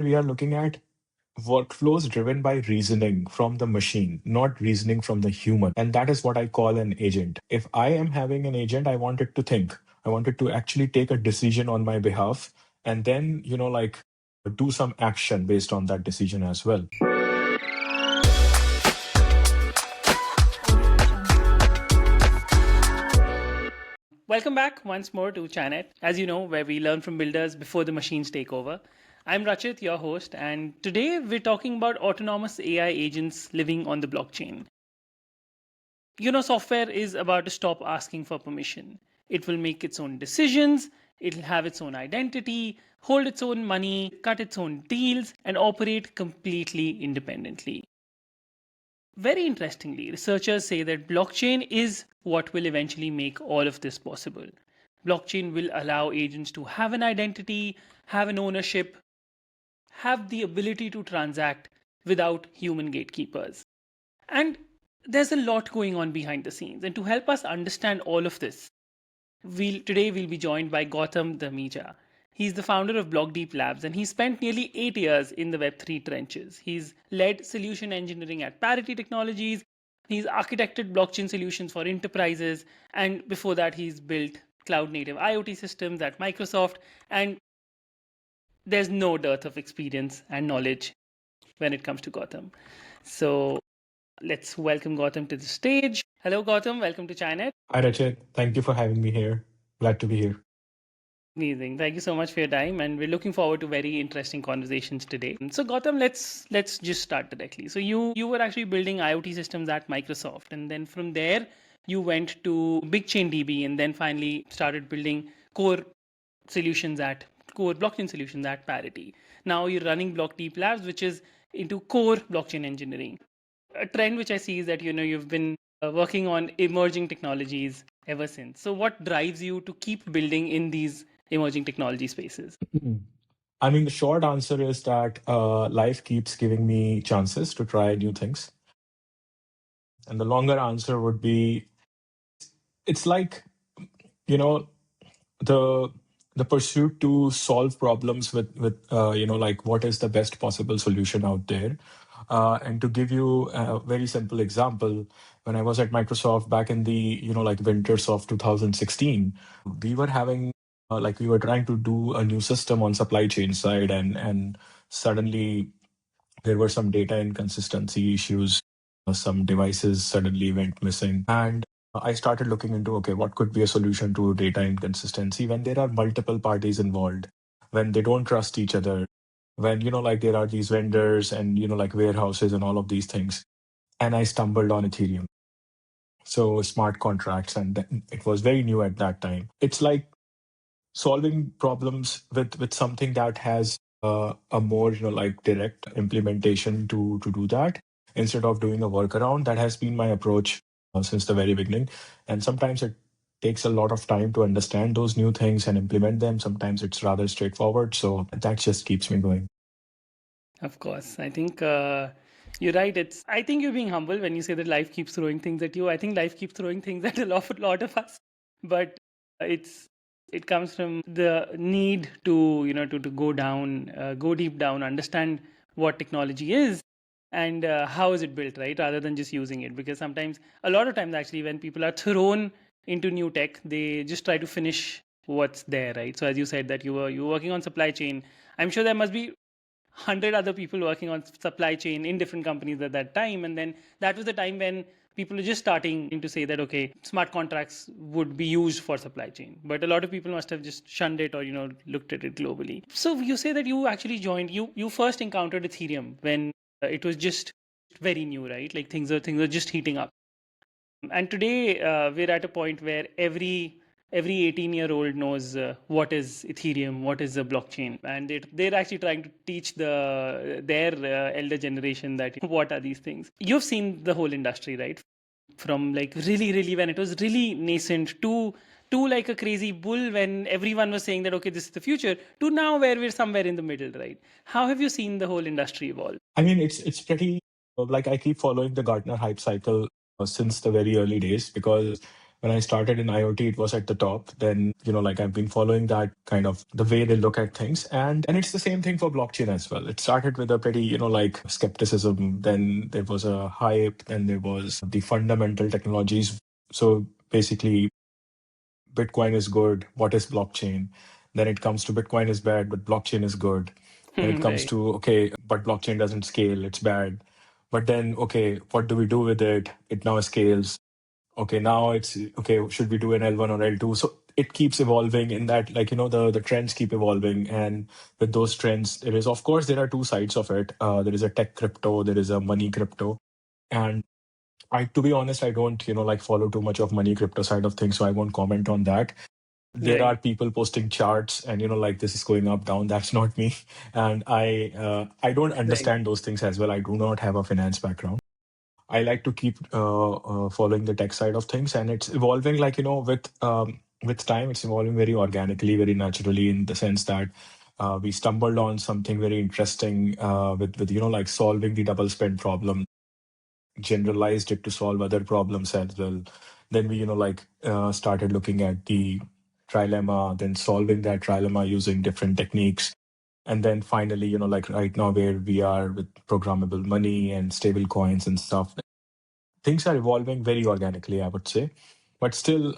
We are looking at workflows driven by reasoning from the machine, not reasoning from the human. And that is what I call an agent. If I am having an agent, I want it to think. I want it to actually take a decision on my behalf and then, do some action based on that decision as well. Welcome back once more to Chanet, as you know, where we learn from builders before the machines take over. I'm Rachit, your host, and today we're talking about autonomous AI agents living on the blockchain. Software is about to stop asking for permission. It will make its own decisions, it'll have its own identity, hold its own money, cut its own deals, and operate completely independently. Very interestingly, researchers say that blockchain is what will eventually make all of this possible. Blockchain will allow agents to have an identity, have an ownership, have the ability to transact without human gatekeepers. And there's a lot going on behind the scenes. And to help us understand all of this, today we'll be joined by Gautam Dhameja. He's the founder of BlockDeep Labs, and he spent nearly 8 years in the Web3 trenches. He's led solution engineering at Parity Technologies. He's architected blockchain solutions for enterprises. And before that, he's built cloud native IoT systems at Microsoft. And there's no dearth of experience and knowledge when it comes to Gautam. So let's welcome Gautam to the stage. Hello, Gautam. Welcome to Chinet. Hi, Rachit. Thank you for having me here. Glad to be here. Amazing. Thank you so much for your time, and we're looking forward to very interesting conversations today. So, Gautam, let's just start directly. So, you were actually building IoT systems at Microsoft, and then from there you went to BigChainDB, and then finally started building core blockchain solutions at Parity. Now you're running BlockDeep Labs, which is into core blockchain engineering. A trend which I see is that you've been working on emerging technologies ever since. So, what drives you to keep building in these emerging technology spaces? I mean, the short answer is that life keeps giving me chances to try new things. And the longer answer would be it's like, you know, the pursuit to solve problems with like what is the best possible solution out there. And to give you a very simple example, when I was at Microsoft back in the like winters of 2016, we were having we were trying to do a new system on supply chain side, and suddenly there were some data inconsistency issues. Some devices suddenly went missing, and I started looking into, okay, what could be a solution to data inconsistency when there are multiple parties involved, when they don't trust each other, when like there are these vendors and like warehouses and all of these things. And I stumbled on Ethereum, so smart contracts, and it was very new at that time. It's like solving problems with something that has a more like direct implementation to do that, instead of doing a workaround. That has been my approach since the very beginning. And sometimes it takes a lot of time to understand those new things and implement them. Sometimes it's rather straightforward, so that just keeps me going. Of course, I think you're right. I think you're being humble when you say that life keeps throwing things at you. I think life keeps throwing things at a lot of us, but it comes from the need to to go deep down, understand what technology is and how is it built, right? Rather than just using it, because a lot of times actually, when people are thrown into new tech, they just try to finish what's there, right? So as you said that you were working on supply chain, I'm sure there must be 100 other people working on supply chain in different companies at that time. And then that was the time when people were just starting to say that, okay, smart contracts would be used for supply chain. But a lot of people must have just shunned it or, looked at it globally. So you say that you actually you first encountered Ethereum when it was just very new, right? Like things are just heating up. And today we're at a point where every 18-year-old knows what is Ethereum, what is a blockchain, and they're actually trying to teach their elder generation that what are these things. You've seen the whole industry, right? From like really when it was really nascent to like a crazy bull when everyone was saying that, okay, this is the future, to now where we're somewhere in the middle, right? How have you seen the whole industry evolve? I mean, it's pretty like I keep following the Gartner hype cycle since the very early days, because when I started in IoT, it was at the top. Then, like I've been following that kind of the way they look at things. And it's the same thing for blockchain as well. It started with a pretty, like skepticism. Then there was a hype. Then there was the fundamental technologies. So basically, Bitcoin is good. What is blockchain? Then it comes to Bitcoin is bad, but blockchain is good. Then it comes Right. to, okay, but blockchain doesn't scale. It's bad. But then, okay, what do we do with it? It now scales. Okay, now it's okay, should we do an L1 or L2? So it keeps evolving in that, like, the trends keep evolving. And with those trends, of course, there are two sides of it. There is a tech crypto, there is a money crypto. And to be honest, I don't, like follow too much of money crypto side of things, so I won't comment on that. There are Right. people posting charts and, like this is going up, down. That's not me. And I don't Right. understand those things as well. I do not have a finance background. I like to keep following the tech side of things, and it's evolving. Like with time, it's evolving very organically, very naturally, in the sense that we stumbled on something very interesting with like solving the double spend problem, generalized it to solve other problems as well. Then we like started looking at the trilemma, then solving that trilemma using different techniques. And then finally, like right now where we are with programmable money and stable coins and stuff, things are evolving very organically, I would say. But still,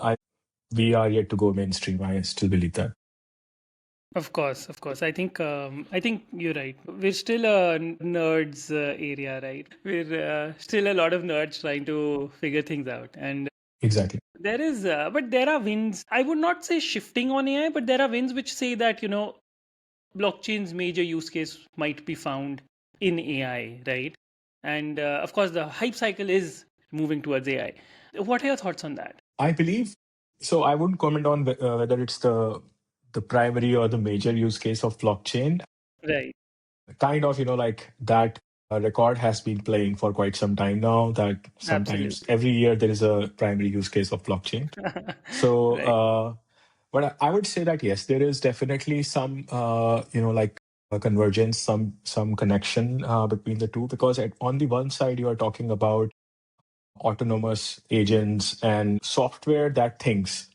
we are yet to go mainstream. I still believe that. Of course, of course. I think you're right. We're still a nerds area, right? We're still a lot of nerds trying to figure things out. And Exactly. but there are winds. I would not say shifting on AI, but there are winds which say that blockchain's major use case might be found in AI, right? And of course, the hype cycle is moving towards AI. What are your thoughts on that? I believe so. I wouldn't comment on whether it's the primary or the major use case of blockchain. Right. Kind of, like that record has been playing for quite some time now. That sometimes Absolutely. every year there is a primary use case of blockchain. So, Right. but I would say that yes, there is definitely some, like a convergence, some connection between the two, because on the one side you are talking about autonomous agents and software that thinks,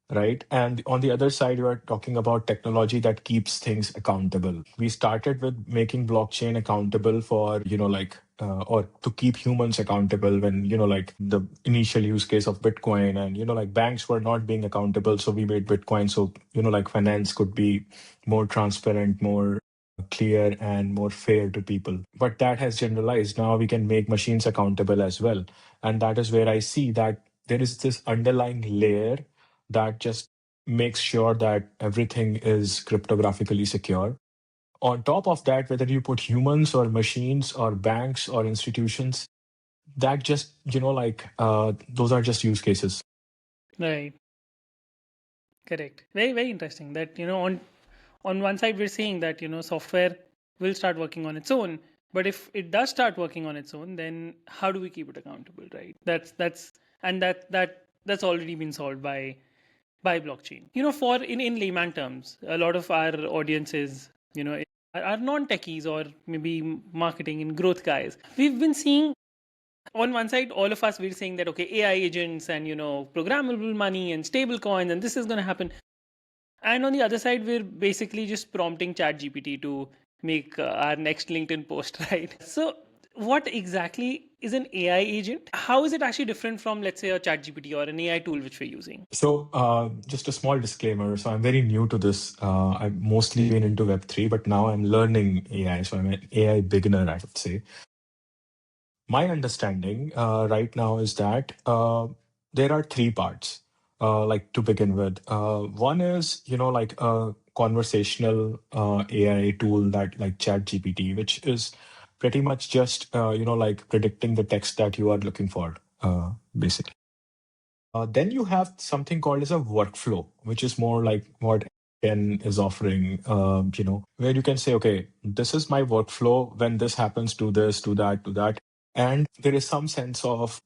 right? And on the other side, you are talking about technology that keeps things accountable. We started with making blockchain accountable for, like, or to keep humans accountable when, like the initial use case of Bitcoin and, like banks were not being accountable. So we made Bitcoin so, like finance could be more transparent, more clear and more fair to people. But that has generalized. Now we can make machines accountable as well. And that is where I see that there is this underlying layer that just makes sure that everything is cryptographically secure. On top of that, whether you put humans or machines or banks or institutions, that just, like those are just use cases. Right. Correct. Very, very interesting. That on one side we're saying that software will start working on its own, but if it does start working on its own, then how do we keep it accountable, right? That's already been solved by blockchain. For in layman terms, a lot of our audiences, are non-techies or maybe marketing and growth guys. We've been seeing on one side, all of us we're saying that okay, AI agents and programmable money and stable coins and this is going to happen. And on the other side, we're basically just prompting ChatGPT to make our next LinkedIn post, right? So, what exactly is an AI agent? How is it actually different from, let's say, a ChatGPT or an AI tool which we're using? So, just a small disclaimer. So, I'm very new to this. I've mostly been into Web3, but now I'm learning AI. So, I'm an AI beginner, I would say. My understanding right now is that there are three parts, like to begin with. One is, like a conversational AI tool that like ChatGPT, which is pretty much just, like predicting the text that you are looking for, basically. Then you have something called as a workflow, which is more like what Ken is offering, where you can say, okay, this is my workflow. When this happens, do this, do that, do that. And there is some sense of,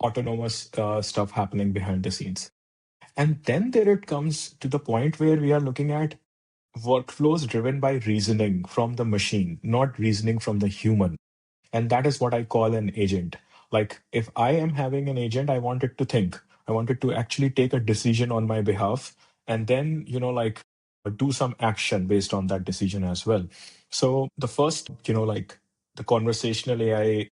autonomous stuff happening behind the scenes. And then there it comes to the point where we are looking at workflows driven by reasoning from the machine, not reasoning from the human. And that is what I call an agent. Like if I am having an agent, I want it to think. I want it to actually take a decision on my behalf and then, like do some action based on that decision as well. So the first, like the conversational AI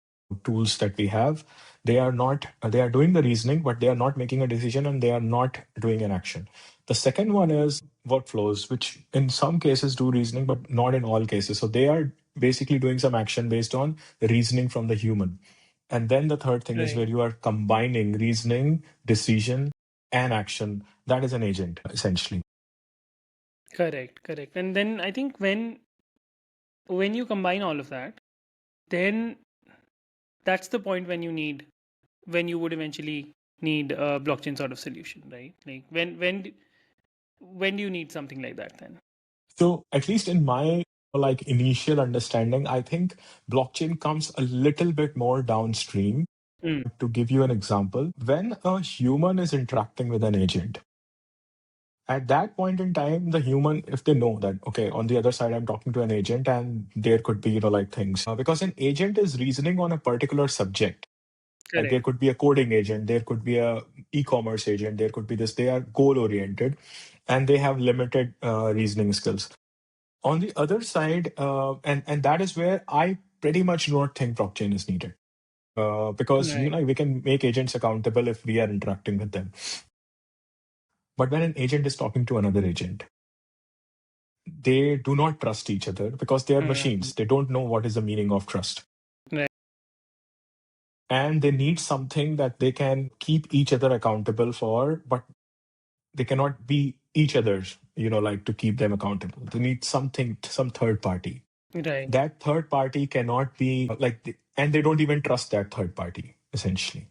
tools that we have, they are not, they are doing the reasoning, but they are not making a decision and they are not doing an action. The second one is workflows, which in some cases do reasoning, but not in all cases. So they are basically doing some action based on reasoning from the human. And then the third thing is Right. where you are combining reasoning, decision, and action. That is an agent, essentially. Correct. Correct. And then I think when you combine all of that, then that's the point when you would eventually need a blockchain sort of solution, right? Like when do you need something like that then? So at least in my like initial understanding, I think blockchain comes a little bit more downstream. Mm, To give you an example, when a human is interacting with an agent, at that point in time, the human, if they know that, okay, on the other side, I'm talking to an agent and there could be, like things, because an agent is reasoning on a particular subject. Like there correct. could be a coding agent, there could be a e-commerce agent, there could be this, they are goal oriented and they have limited reasoning skills. On the other side, and that is where I pretty much do not think blockchain is needed. Because Right. we can make agents accountable if we are interacting with them. But when an agent is talking to another agent, they do not trust each other because they are Mm, machines. They don't know what is the meaning of trust. right. And they need something that they can keep each other accountable for, but they cannot be each other's, like to keep them accountable. They need something, some third party. Right. That third party cannot be and they don't even trust that third party, essentially.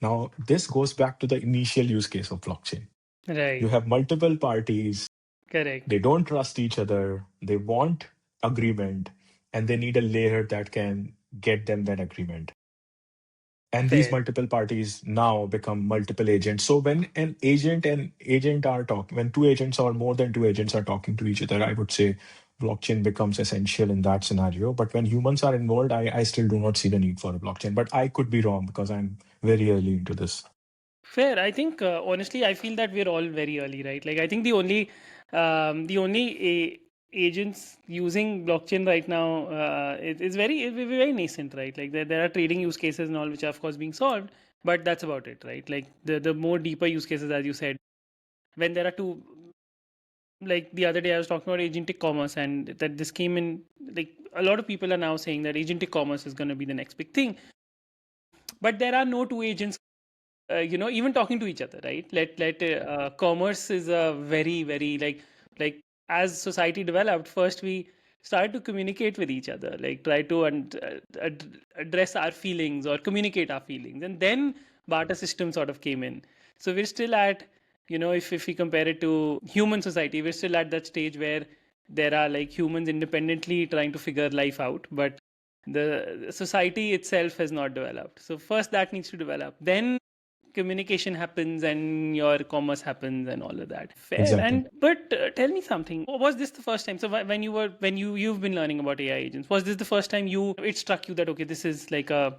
Now, this goes back to the initial use case of blockchain. You Right. have multiple parties, Correct. they don't trust each other, they want agreement, and they need a layer that can get them that agreement. And these Fair. multiple parties now become multiple agents. So when an agent and agent are talking, when two agents or more than two agents are talking to each other, I would say blockchain becomes essential in that scenario. But when humans are involved, I still do not see the need for a blockchain. But I could be wrong because I'm very early into this. Fair. I think honestly, I feel that we're all very early, right? Like I think the only agents using blockchain right now is very nascent, right? Like there are trading use cases and all which are of course being solved, but that's about it, right? Like the more deeper use cases, as you said, when there are two, like the other day I was talking about agentic commerce, and that this came in, like a lot of people are now saying that agentic commerce is going to be the next big thing, but there are no two agents even talking to each other, right? Let commerce is a very like as society developed, first we started to communicate with each other, like try to address our feelings or communicate our feelings, and then barter system sort of came in. So we're still at, if we compare it to human society, we're still at that stage where there are like humans independently trying to figure life out, but the society itself has not developed. So first that needs to develop, then communication happens and your commerce happens and all of that. Fair. Exactly. And but tell me something, was this the first time, so when you've been learning about AI agents, was this the first time it struck you that okay, this is like a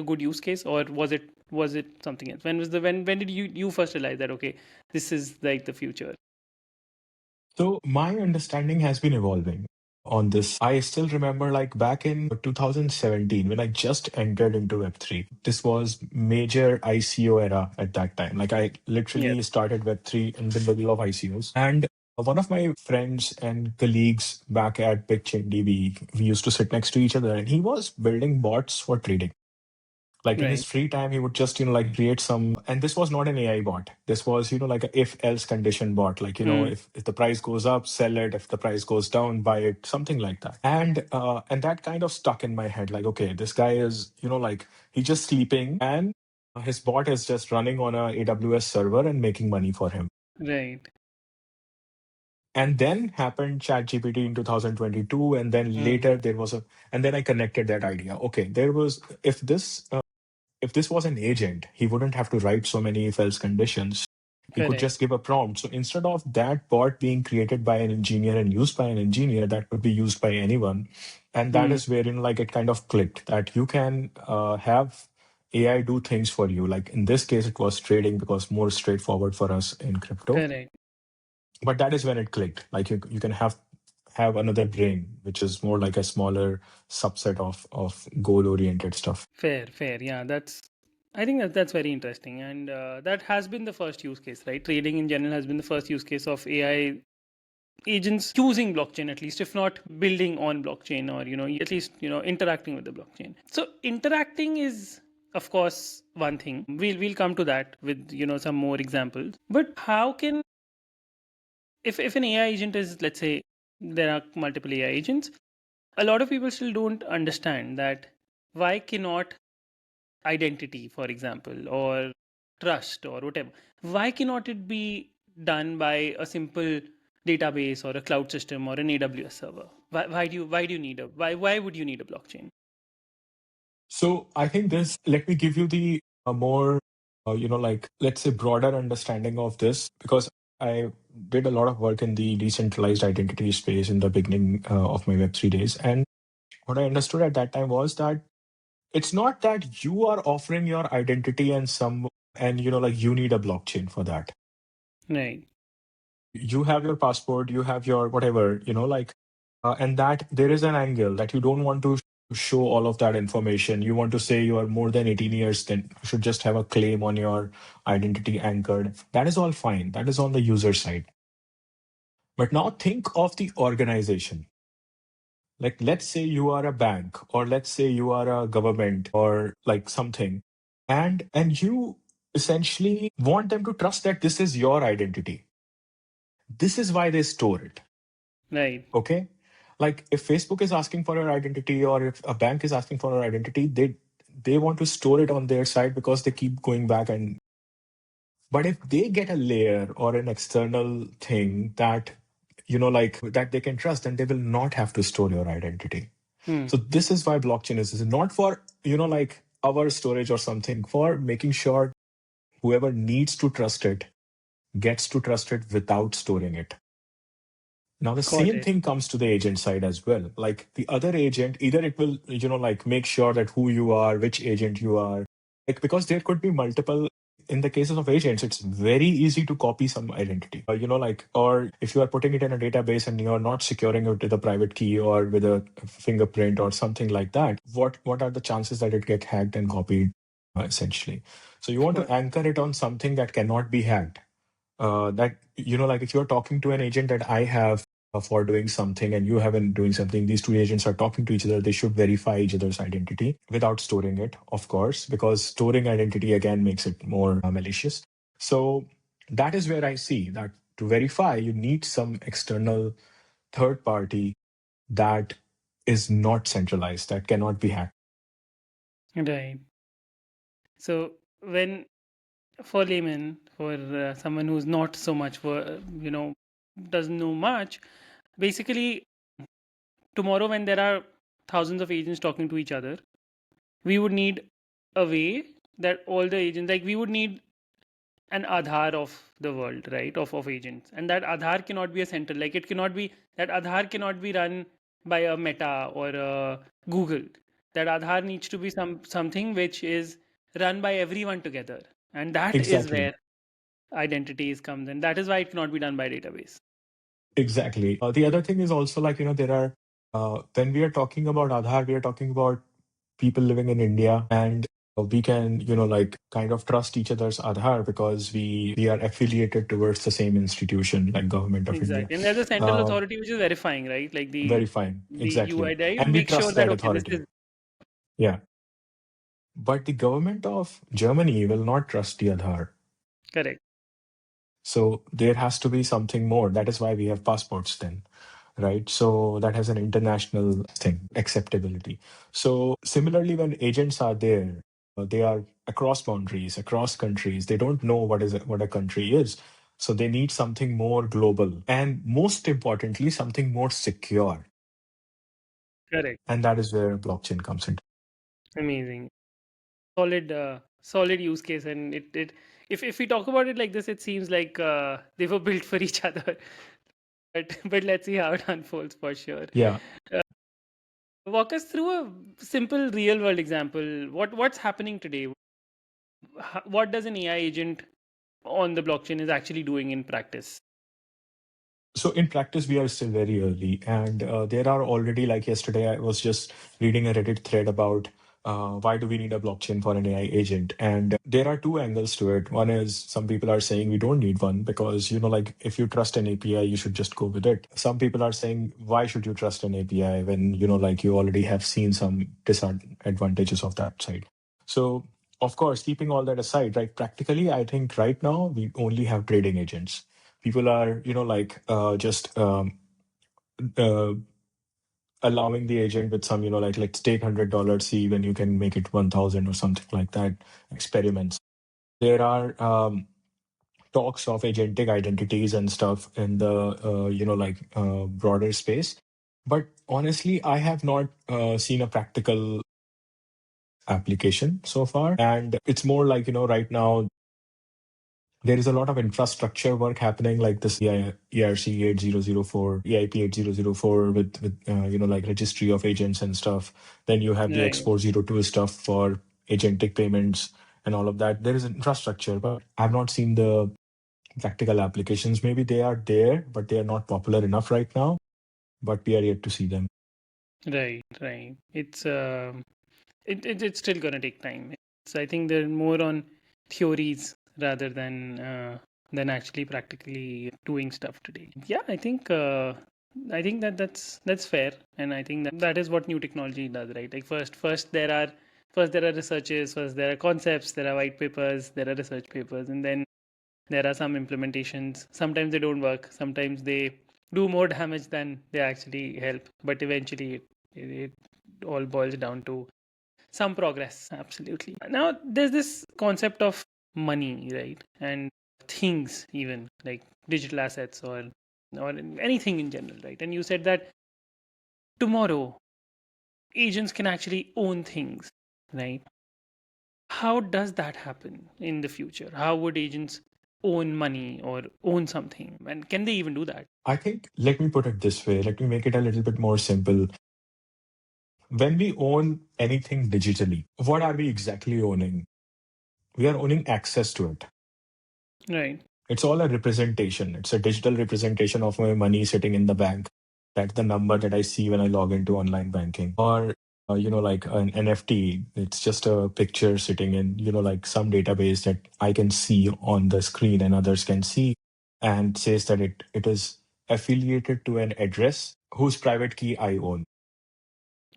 good use case, or was it something else? When did you first realize that okay, this is like the future? So my understanding has been evolving on this. I still remember like back in 2017 when I just entered into Web3. This was major ICO era at that time. Like I Yes. literally started Web3 in the middle of ICOs. And one of my friends and colleagues back at BigChainDB, we used to sit next to each other and he was building bots for trading. Like in his Right. free time, he would just, like create some, and this was not an AI bot. This was, like a if else condition bot. Like, Hmm. if the price goes up, sell it. If the price goes down, buy it, something like that. And that kind of stuck in my head. Like, okay, this guy is, like he's just sleeping and his bot is just running on a AWS server and making money for him. Right. And then happened ChatGPT in 2022. And then Hmm. later and then I connected that idea. Okay, there was, if this was an agent, he wouldn't have to write so many if else conditions. He could Correct. just give a prompt. So instead of that bot being created by an engineer and used by an engineer, that could be used by anyone. And that Hmm. is where, like it kind of clicked that you can have AI do things for you. Like in this case, it was trading because more straightforward for us in crypto. Correct. But that is when it clicked. Like you can have another brain, which is more like a smaller subset of goal oriented stuff. Fair, fair. Yeah, I think that's very interesting, and that has been the first use case, right? Trading in general has been the first use case of AI agents using blockchain, at least, if not building on blockchain, or at least interacting with the blockchain. So interacting is, of course, one thing. We'll come to that with some more examples. But how can, if an AI agent is, let's say, there are multiple AI agents, a lot of people still don't understand that why cannot identity, for example, or trust or whatever, why cannot it be done by a simple database or a cloud system or an AWS server? Why do you need why would you need a blockchain? So I think this, let me give you the more, like, let's say, broader understanding of this, because I did a lot of work in the decentralized identity space in the beginning of my Web3 days. And what I understood at that time was that it's not that you are offering your identity and, like, you need a blockchain for that. Right. You have your passport, you have your whatever, like, and that there is an angle that you don't want to show all of that information. You want to say you are more than 18 years, then you should just have a claim on your identity anchored. That is all fine. That is on the user side. But now think of the organization. Like, let's say you are a bank, or let's say you are a government, or like something, and you essentially want them to trust that this is your identity. This is why they store it. Right. Okay. Like if Facebook is asking for your identity, or if a bank is asking for your identity, they want to store it on their side because they keep going back. And but if they get a layer or an external thing that, like, that they can trust, then they will not have to store your identity. Hmm. So this is why blockchain is not for, like, our storage or something, for making sure whoever needs to trust it gets to trust it without storing it. Now, the Got same it. thing comes to the agent side as well. Like the other agent, either it will, like, make sure that who you are, which agent you are, like, because there could be multiple. In the cases of agents, it's very easy to copy some identity, like, or if you are putting it in a database and you're not securing it with a private key or with a fingerprint or something like that, what are the chances that it get hacked and copied, essentially? So you want Got to anchor it on something that cannot be hacked. That, like, if you're talking to an agent that I have for doing something and you haven't doing something, these two agents are talking to each other, they should verify each other's identity without storing it, of course, because storing identity again makes it more malicious. So that is where I see that to verify, you need some external third party that is not centralized, that cannot be hacked. Right. So when, for layman, for someone who's not so much for doesn't know much, basically tomorrow when there are thousands of agents talking to each other, we would need a way that all the agents, like, we would need an Aadhaar of the world, right? Of agents. And that Aadhaar cannot be a central, like, it cannot be, that Aadhaar cannot be run by a Meta or a Google. That Aadhaar needs to be something which is run by everyone together. And that is Exactly. where identities comes in. That is why it cannot be done by database. Exactly. The other thing is also, like, there are, when we are talking about Aadhaar, we are talking about people living in India, and we can, like, kind of trust each other's Aadhaar because we are affiliated towards the same institution, like Government of India. Exactly. And there's a central Uh, authority which is verifying, right? Like Verifying. the Exactly. UID And we make sure trust that, that okay, this authority. is Yeah. But the government of Germany will not trust the Aadhaar. correct. So there has to be something more. That is why we have passports then, right? So that has an international thing, acceptability. So similarly, when agents are there, they are across boundaries, across countries. They don't know what a country is. So they need something more global, and most importantly, something more secure. Correct. And that is where blockchain comes in. Amazing. Solid use case. And it if we talk about it like this, it seems like they were built for each other. But let's see how it unfolds for sure. Yeah. Walk us through a simple real world example. What's happening today? what does an AI agent on the blockchain is actually doing in practice? So in practice, we are still very early, and there are already, like yesterday, I was just reading a Reddit thread about why do we need a blockchain for an AI agent, and there are two angles to it. One is some people are saying we don't need one because like if you trust an API, you should just go with it. Some people are saying why should you trust an API when like you already have seen some disadvantages of that side. So of course, keeping all that aside, right? Practically, I think right now we only have trading agents. People are like just uh, allowing the agent with some like let's take $100, see when you can make it 1,000 or something like that experiments. There are talks of agentic identities and stuff in the like broader space, but honestly I have not seen a practical application so far, and it's more like right now there is a lot of infrastructure work happening, like this ERC 8004, EIP 8004 with like registry of agents and stuff. Then you have the Right. X402 stuff for agentic payments and all of that. There is infrastructure, but I've not seen the practical applications. Maybe they are there, but they are not popular enough right now. But we are yet to see them. Right, right. It's still gonna take time. I think they're more on theories rather than actually practically doing stuff today. Yeah, I think that's fair, and I think that is what new technology does, right? Like first there are researches, first there are concepts, there are white papers, there are research papers, and then there are some implementations. Sometimes they don't work, sometimes they do more damage than they actually help, but eventually it all boils down to some progress. Absolutely. Now there's this concept of money, right? And things, even like digital assets or anything in general, right? And you said that tomorrow agents can actually own things, right? How does that happen in the future? How would agents own money or own something? And can they even do that? I think, let me put it this way, let me make it a little bit more simple. When we own anything digitally, what are we exactly owning? We are owning access to it. Right. It's all a representation. It's a digital representation of my money sitting in the bank. That's the number that I see when I log into online banking. Or, like an NFT, it's just a picture sitting in, like some database that I can see on the screen and others can see, and says that it is affiliated to an address whose private key I own.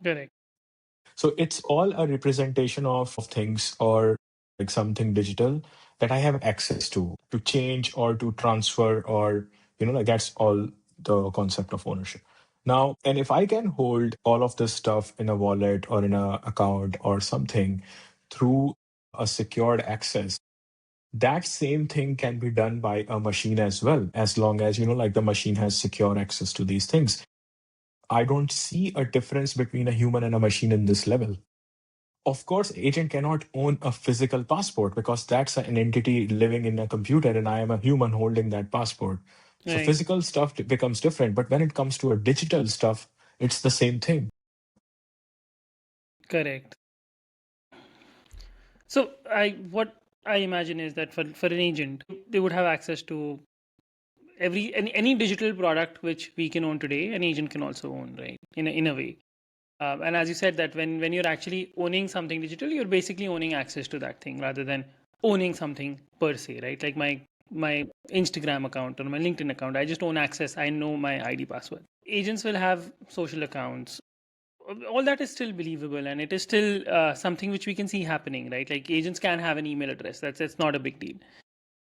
Correct. So it's all a representation of things or like something digital that I have access to change or to transfer, or, like that's all the concept of ownership. Now, and if I can hold all of this stuff in a wallet or in a account or something through a secured access, that same thing can be done by a machine as well, as long as, like the machine has secure access to these things. I don't see a difference between a human and a machine in this level. Of course, agent cannot own a physical passport because that's an entity living in a computer and I am a human holding that passport. So Right. physical stuff becomes different, but when it comes to a digital stuff, it's the same thing. Correct. So what I imagine is that for an agent, they would have access to any digital product which we can own today, an agent can also own, right? In a way. And as you said, that when you're actually owning something digital, you're basically owning access to that thing rather than owning something per se, right? Like my Instagram account or my LinkedIn account, I just own access. I know my ID password. Agents will have social accounts. All that is still believable, and it is still something which we can see happening, right? Like agents can have an email address. That's not a big deal.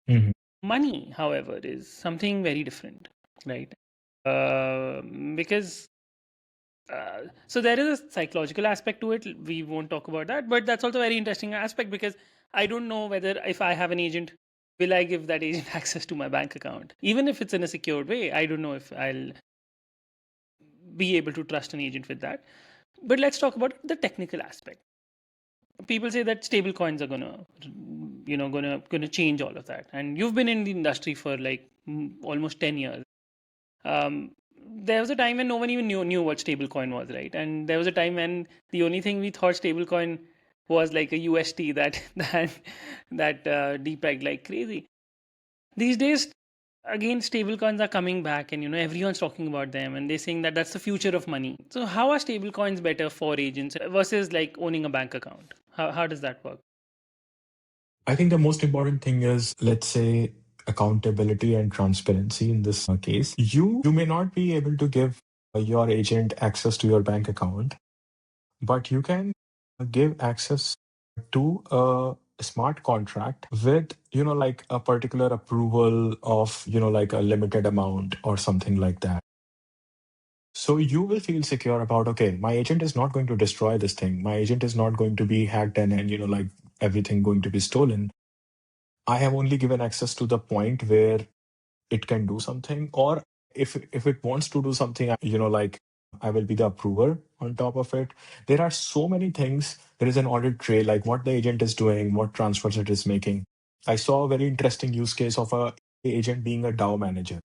Mhm. Money, however, is something very different, right? Because so there is a psychological aspect to it. We won't talk about that, but that's also a very interesting aspect because I don't know whether if I have an agent, will I give that agent access to my bank account, even if it's in a secured way. I don't know if I'll be able to trust an agent with that. But let's talk about the technical aspect. People say that stable coins are gonna change all of that, and you've been in the industry for like almost 10 years. um, there was a time when no one even knew what stablecoin was, right? And there was a time when the only thing we thought stablecoin was like a UST that depegged like crazy. These days, again, stablecoins are coming back, and everyone's talking about them, and they're saying that that's the future of money. So how are stablecoins better for agents versus like owning a bank account? How does that work? I think the most important thing is, let's say, accountability and transparency in this case. You may not be able to give your agent access to your bank account, but you can give access to a smart contract with, like a particular approval of, like a limited amount or something like that. So you will feel secure about, okay, my agent is not going to destroy this thing. My agent is not going to be hacked and like everything going to be stolen. I have only given access to the point where it can do something, or if it wants to do something, like I will be the approver on top of it. There are so many things. There is an audit trail, like what the agent is doing, what transfers it is making. I saw a very interesting use case of a agent being a DAO manager.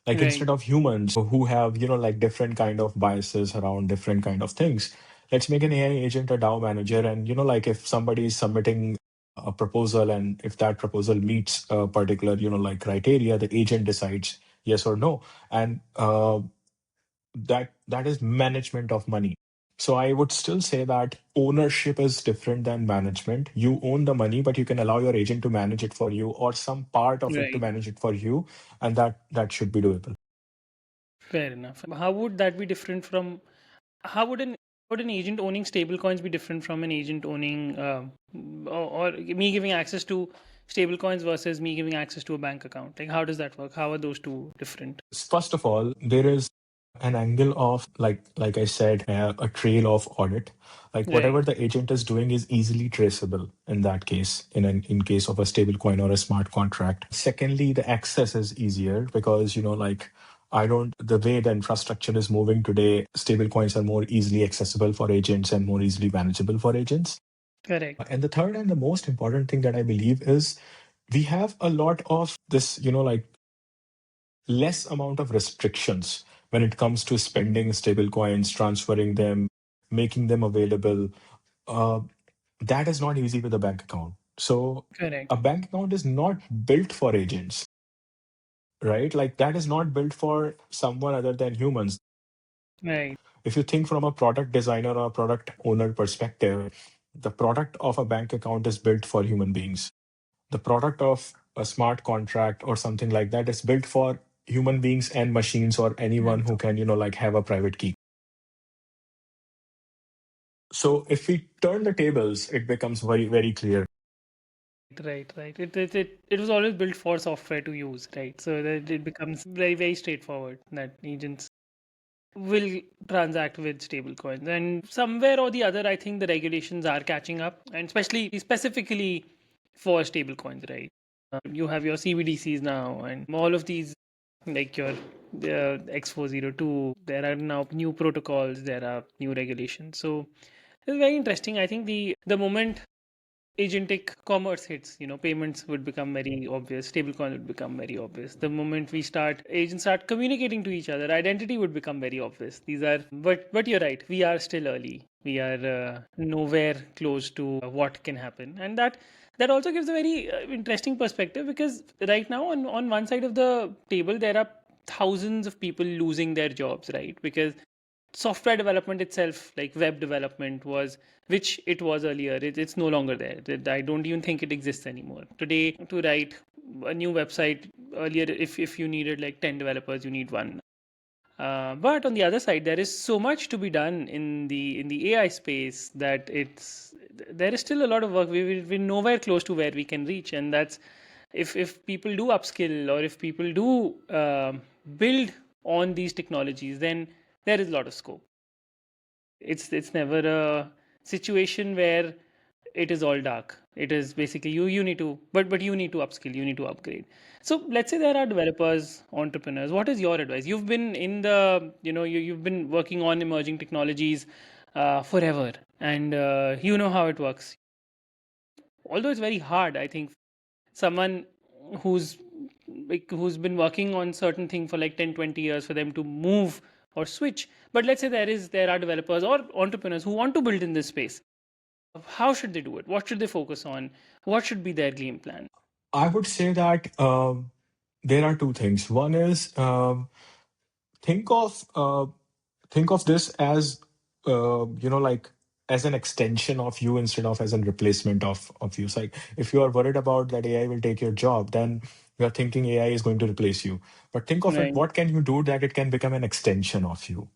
Like Right. instead of humans who have like different kind of biases around different kind of things, let's make an AI agent a DAO manager. And like if somebody is submitting a proposal, and if that proposal meets a particular like criteria, the agent decides yes or no. And that is management of money. So I would still say that ownership is different than management. You own the money, but you can allow your agent to manage it for you, or some part of it to Right. manage it for you, and that should be doable. Fair enough. How would that be different from how would an agent owning stablecoins be different from an agent owning or me giving access to stablecoins versus me giving access to a bank account? Like how does that work? How are those two different? First of all, there is an angle of, like I said, a trail of audit. Like Right. whatever the agent is doing is easily traceable in that case, in case of a stable coin or a smart contract. Secondly, the access is easier because like I don't the way the infrastructure is moving today, stable coins are more easily accessible for agents and more easily manageable for agents. Correct. And the third and the most important thing that I believe is we have a lot of this, like less amount of restrictions when it comes to spending stable coins, transferring them, making them available. Uh, that is not easy with a bank account. So Correct. a bank account is not built for agents, right? Like that is not built for someone other than humans. Right. If you think from a product designer or a product owner perspective, the product of a bank account is built for human beings. The product of a smart contract or something like that is built for human beings and machines, or anyone who can like have a private key. So if we turn the tables, it becomes very, very clear. Right, right. It was always built for software to use, right? So that it becomes very, very straightforward that agents will transact with stablecoins. And somewhere or the other, I think the regulations are catching up, and especially specifically for stablecoins, right? You have your CBDCs now, and all of these, like your X402. There are now new protocols. There are new regulations. So it's very interesting. I think the moment agentic commerce hits, payments would become very obvious, stablecoin would become very obvious. The moment agents start communicating to each other, identity would become very obvious. These are, but you're right, we are still early. We are nowhere close to what can happen, and that also gives a very interesting perspective, because right now on one side of the table there are thousands of people losing their jobs, right? Because software development itself, like web development, was which it was earlier. It's no longer there. I don't even think it exists anymore today. To write a new website, earlier, if you needed like 10 developers, you need one. But on the other side, there is so much to be done in the AI space that there is still a lot of work. We're nowhere close to where we can reach, and that's if people do upskill, or if people do build on these technologies, then there is a lot of scope. It's never a situation where it is all dark. It is basically you need to, but you need to upskill, you need to upgrade. So let's say there are developers, entrepreneurs. What is your advice? You've been in the, you've been working on emerging technologies forever, and you know how it works. Although it's very hard, I think someone who's who's been working on certain thing for like 10, 20 years, for them to move or switch. But let's say there are developers or entrepreneurs who want to build in this space. How should they do it? What should they focus on? What should be their game plan? I would say that there are two things. One is think of think of this as like as an extension of you instead of as a replacement of you. So like if you are worried about that AI will take your job, then you are thinking AI is going to replace you. But think of it, Right. what can you do that it can become an extension of you?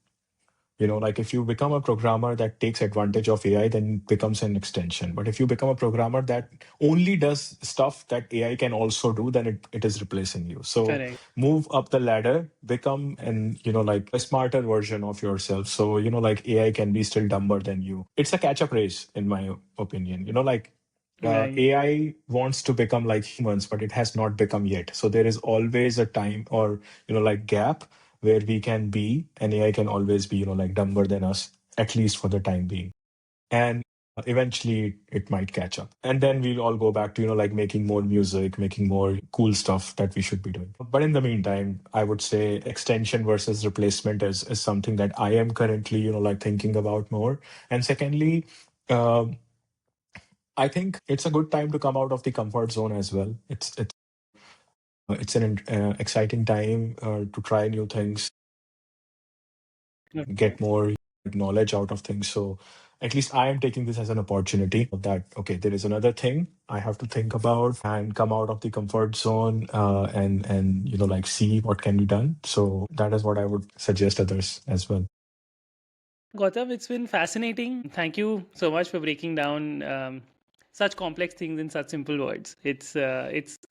Like if you become a programmer that takes advantage of AI, then it becomes an extension. But if you become a programmer that only does stuff that AI can also do, then it is replacing you. So Correct. move up the ladder, become like a smarter version of yourself. So, like AI can be still dumber than you. It's a catch-up race, in my opinion. Right. AI wants to become like humans, but it has not become yet. So there is always a time or, like gap where we can be, and AI can always be, like dumber than us, at least for the time being. And eventually it might catch up. And then we'll all go back to, like making more music, making more cool stuff that we should be doing. But in the meantime, I would say extension versus replacement is something that I am currently, like thinking about more. And secondly, um, I think it's a good time to come out of the comfort zone as well. It's an exciting time to try new things, Of get course. more knowledge out of things. So at least I am taking this as an opportunity that, okay, there is another thing I have to think about and come out of the comfort zone and like see what can be done. So that is what I would suggest others as well. Gautam, it's been fascinating. Thank you so much for breaking down such complex things in such simple words. It's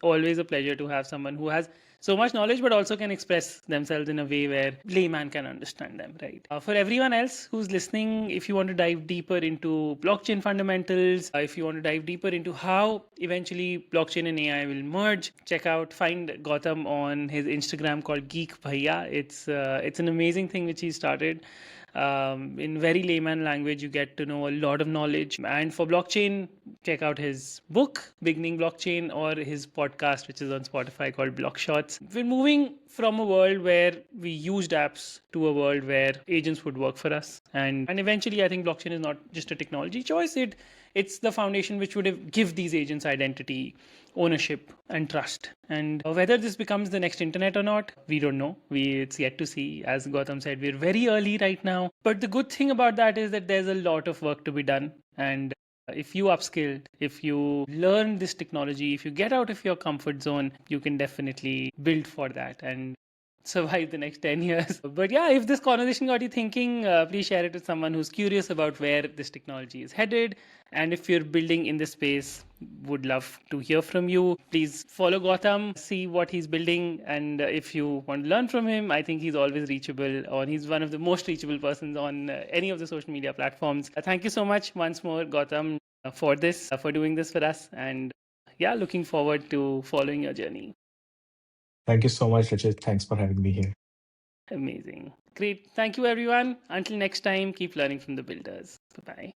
always a pleasure to have someone who has so much knowledge, but also can express themselves in a way where layman can understand them. Right. For everyone else who's listening, if you want to dive deeper into blockchain fundamentals, if you want to dive deeper into how eventually blockchain and AI will merge, find Gautam on his Instagram called Geek Bhaiya. It's an amazing thing which he started. In very layman language, you get to know a lot of knowledge. And for blockchain, check out his book, Beginning Blockchain, or his podcast, which is on Spotify called Block Shots. We're moving from a world where we used apps to a world where agents would work for us. And eventually, I think blockchain is not just a technology choice, it's the foundation which would give these agents identity, ownership, and trust. And whether this becomes the next internet or not, we don't know. It's yet to see. As Gautam said, we're very early right now. But the good thing about that is that there's a lot of work to be done. And if you upskilled, if you learn this technology, if you get out of your comfort zone, you can definitely build for that and survive the next 10 years. But yeah, if this conversation got you thinking, please share it with someone who's curious about where this technology is headed. And if you're building in this space, would love to hear from you. Please follow Gautam, see what he's building. And if you want to learn from him, I think he's always reachable, or he's one of the most reachable persons on any of the social media platforms. Thank you so much once more, Gautam, for doing this for us. And yeah, looking forward to following your journey. Thank you so much, Richard. Thanks for having me here. Amazing. Great. Thank you, everyone. Until next time, keep learning from the builders. Bye bye.